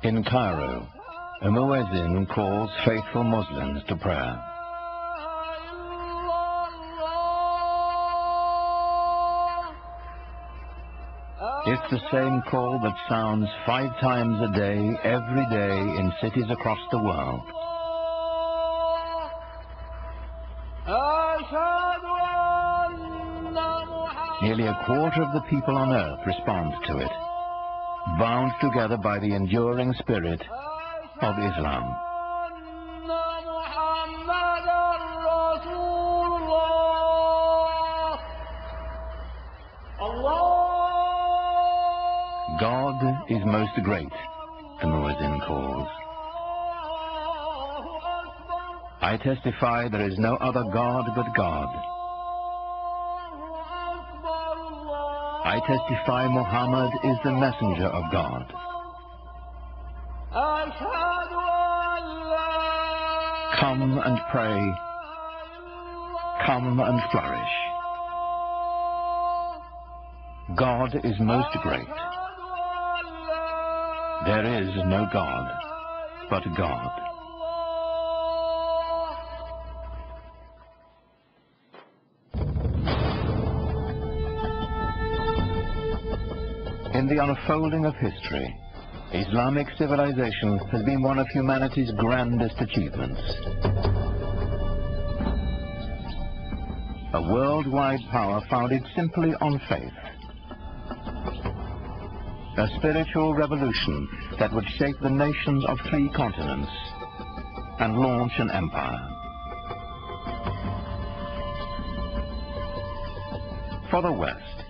In Cairo, a muezzin calls faithful Muslims to prayer. It's the same call that sounds 5 times a day, every day, in cities across the world. Nearly a quarter of the people on earth respond to it, bound together by the enduring spirit of Islam. God is most great, the muezzin calls. I testify there is no other God but God. I testify Muhammad is the messenger of God. Come and pray. Come and flourish. God is most great. There is no God but God. In the unfolding of history, Islamic civilization has been one of humanity's grandest achievements. A worldwide power founded simply on faith. A spiritual revolution that would shape the nations of 3 continents and launch an empire. For the West,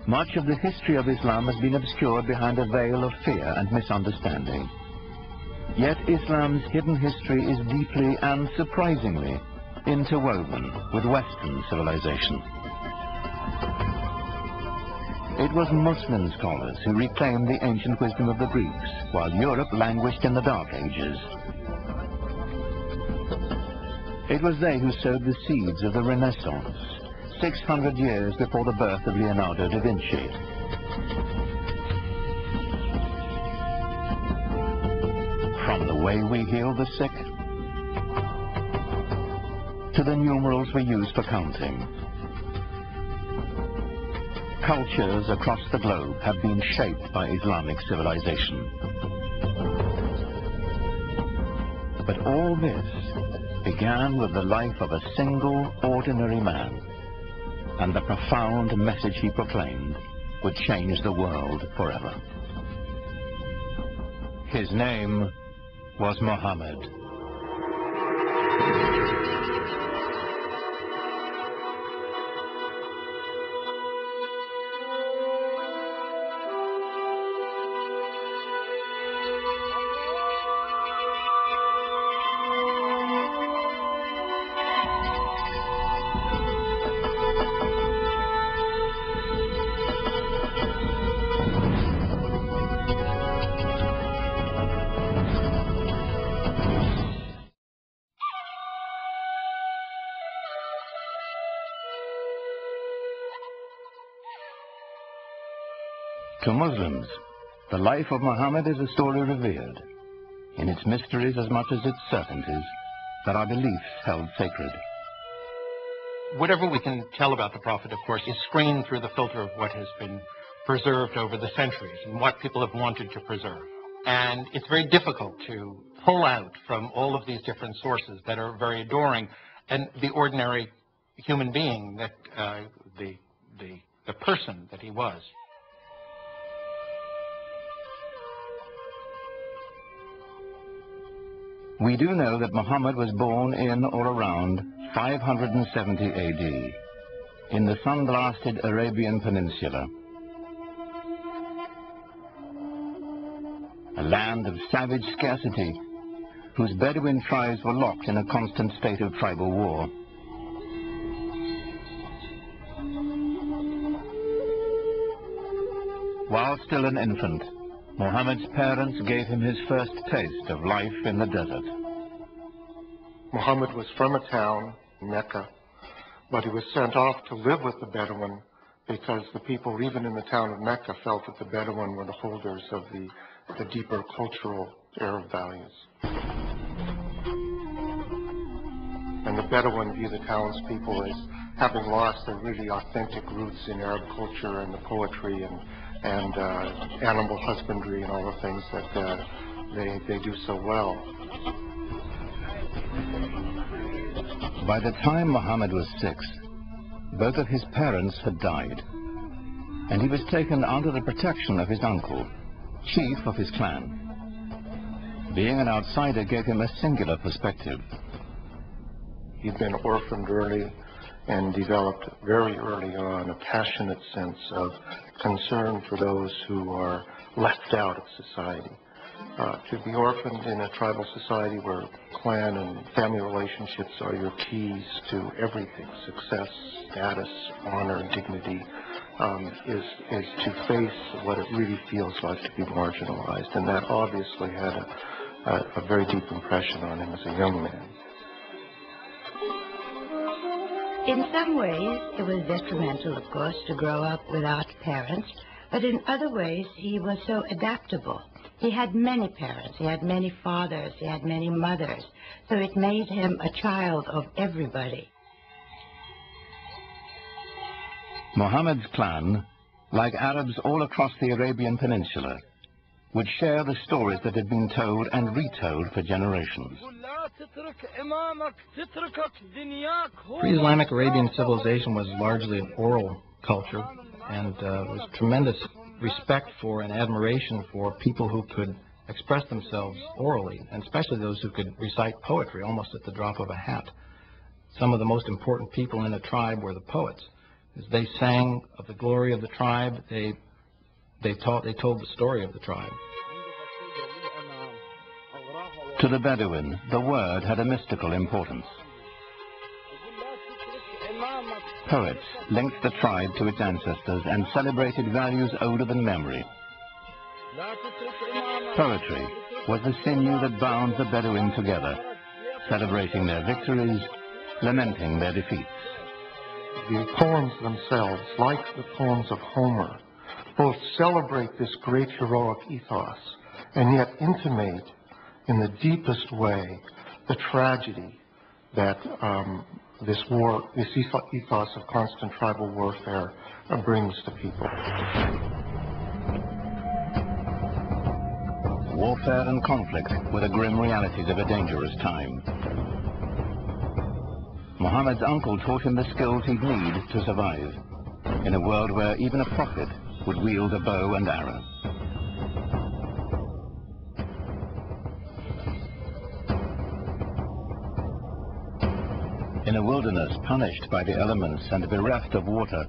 much of the history of Islam has been obscured behind a veil of fear and misunderstanding. Yet Islam's hidden history is deeply and surprisingly interwoven with Western civilization. It was Muslim scholars who reclaimed the ancient wisdom of the Greeks, while Europe languished in the Dark Ages. It was they who sowed the seeds of the Renaissance, 600 years before the birth of Leonardo da Vinci. From the way we heal the sick, to the numerals we use for counting, cultures across the globe have been shaped by Islamic civilization. But all this began with the life of a single, ordinary man, and the profound message he proclaimed would change the world forever. His name was Muhammad. To Muslims, the life of Muhammad is a story revered, in its mysteries as much as its certainties, that our beliefs held sacred. Whatever we can tell about the Prophet, of course, is screened through the filter of what has been preserved over the centuries and what people have wanted to preserve. And it's very difficult to pull out from all of these different sources that are very adoring and the ordinary human being that the person that he was. We do know that Muhammad was born in or around 570 AD in the sun-blasted Arabian Peninsula, a land of savage scarcity whose Bedouin tribes were locked in a constant state of tribal war. While still an infant, Muhammad's parents gave him his first taste of life in the desert. Muhammad was from a town, Mecca, but he was sent off to live with the Bedouin because the people, even in the town of Mecca, felt that the Bedouin were the holders of the the deeper cultural Arab values. And the Bedouin view the townspeople as having lost their really authentic roots in Arab culture and the poetry and animal husbandry and all the things that they do so well. By the time Muhammad was 6, both of his parents had died, and he was taken under the protection of his uncle, chief of his clan. Being an outsider gave him a singular perspective. He'd been orphaned early and developed very early on a passionate sense of concern for those who are left out of society. To be orphaned in a tribal society where clan and family relationships are your keys to everything, success, status, honor, dignity, is to face what it really feels like to be marginalized. And that obviously had a very deep impression on him as a young man. In some ways, it was detrimental, of course, to grow up without parents, but in other ways, he was so adaptable. He had many parents, he had many fathers, he had many mothers, so it made him a child of everybody. Muhammad's clan, like Arabs all across the Arabian Peninsula, would share the stories that had been told and retold for generations. Pre-Islamic Arabian civilization was largely an oral culture, and was tremendous respect for and admiration for people who could express themselves orally, and especially those who could recite poetry almost at the drop of a hat. Some of the most important people in a tribe were the poets. As they sang of the glory of the tribe, they told the story of the tribe. To the Bedouin, the word had a mystical importance. Poets linked the tribe to its ancestors and celebrated values older than memory. Poetry was the sinew that bound the Bedouin together, celebrating their victories, lamenting their defeats. The poems themselves, like the poems of Homer, both celebrate this great heroic ethos and yet intimate in the deepest way the tragedy that this ethos of constant tribal warfare brings to people. Warfare and conflict were the grim realities of a dangerous time. Muhammad's uncle taught him the skills he'd need to survive in a world where even a prophet would wield a bow and arrow. In a wilderness punished by the elements and bereft of water,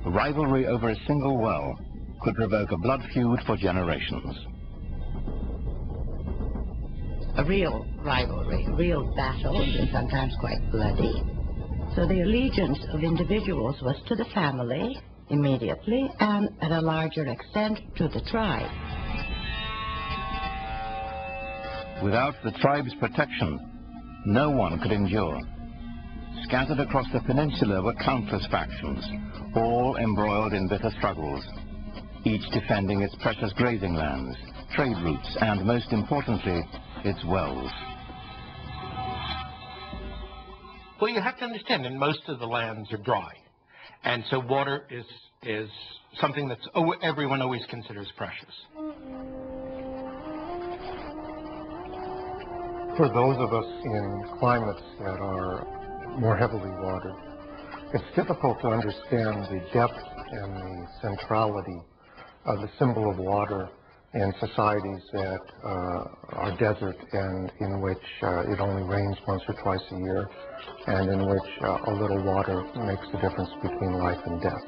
rivalry over a single well could provoke a blood feud for generations. A real rivalry, real battles, and sometimes quite bloody. So the allegiance of individuals was to the family, immediately, and at a larger extent to the tribe. Without the tribe's protection, no one could endure. Scattered across the peninsula were countless factions, all embroiled in bitter struggles, each defending its precious grazing lands, trade routes, and most importantly, its wells. Well, you have to understand that most of the lands are dry, and so water is something that everyone always considers precious. For those of us in climates that are more heavily watered, it's difficult to understand the depth and the centrality of the symbol of water in societies that are desert and in which it only rains once or twice a year, and in which a little water makes the difference between life and death.